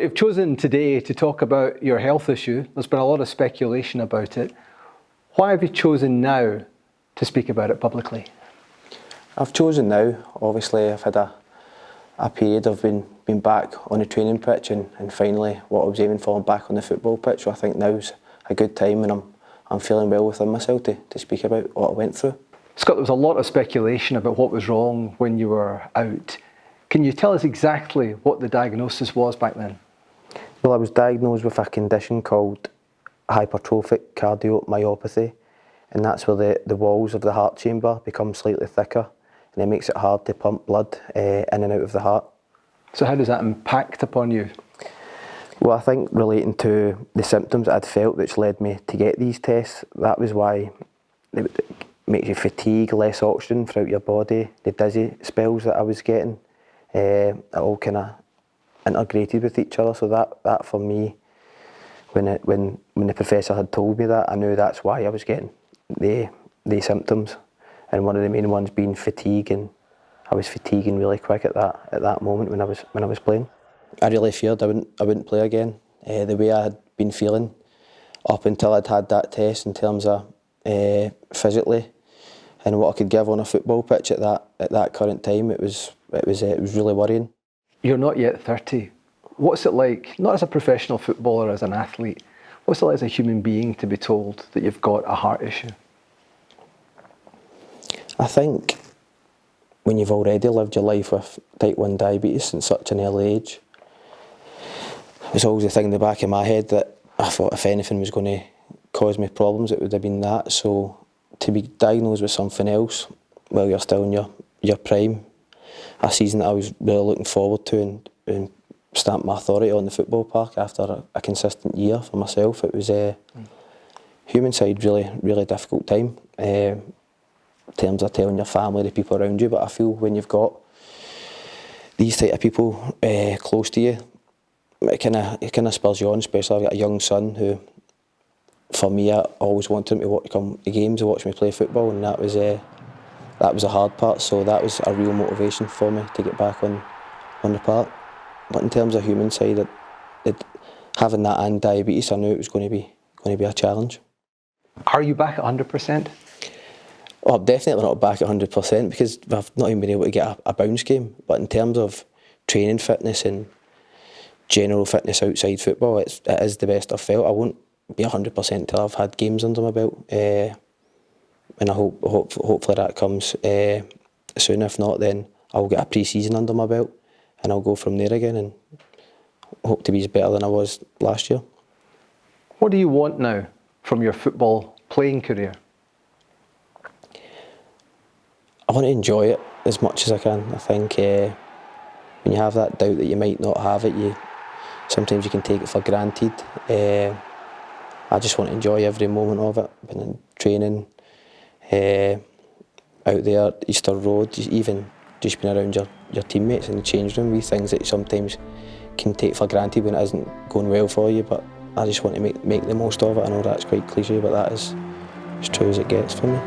you've chosen today to talk about your health issue. There's been a lot of speculation about it. Why have you chosen now to speak about it publicly? I've chosen now. Obviously, I've had a period of been back on the training pitch and finally what I was aiming for, back on the football pitch. So I think now's a good time and I'm feeling well within myself to speak about what I went through. Scott, there was a lot of speculation about what was wrong when you were out. Can you tell us exactly what the diagnosis was back then? Well, I was diagnosed with a condition called hypertrophic cardiomyopathy, and that's where the walls of the heart chamber become slightly thicker and it makes it hard to pump blood in and out of the heart. So how does that impact upon you? Well, I think relating to the symptoms I'd felt which led me to get these tests, that was why it makes you fatigue, less oxygen throughout your body, the dizzy spells that I was getting, it all kind of integrated with each other. So that for me, when the professor had told me that, I knew that's why I was getting the symptoms, and one of the main ones being fatigue, and I was fatiguing really quick at that moment when I was playing. I really feared I wouldn't play again. The way I had been feeling up until I'd had that test in terms of physically and what I could give on a football pitch at that current time, it was really worrying. You're not yet 30. What's it like, not as a professional footballer, as an athlete, what's it like as a human being to be told that you've got a heart issue? I think when you've already lived your life with type 1 diabetes since such an early age, there's always a thing in the back of my head that I thought if anything was going to cause me problems, it would have been that. So to be diagnosed with something else while you're still in your prime, a season that I was really looking forward to and stamped my authority on the football park after a consistent year for myself, it was a human side really difficult time in terms of telling your family, the people around you. But I feel when you've got these type of people close to you, it kind of spurs you on. Especially I've got a young son who, for me, I always wanted him to come to games and watch me play football, and that was a hard part. So that was a real motivation for me to get back on the park. But in terms of human side, having that and diabetes, I knew it was going to be a challenge. Are you back at 100%? Well, I'm definitely not back at 100% because I've not even been able to get a bounce game. But in terms of training fitness and general fitness outside football, it is the best I've felt. I won't be 100% until I've had games under my belt, and I hopefully that comes soon. If not, then I'll get a pre-season under my belt and I'll go from there again and hope to be better than I was last year. What do you want now from your football playing career? I want to enjoy it as much as I can. I think when you have that doubt that you might not have it, sometimes you can take it for granted. I just want to enjoy every moment of it. Been in training, out there, Easter Road, even just being around your teammates in the change room, wee things that you sometimes can take for granted when it isn't going well for you. But I just want to make the most of it. I know that's quite cliche, but that is as true as it gets for me.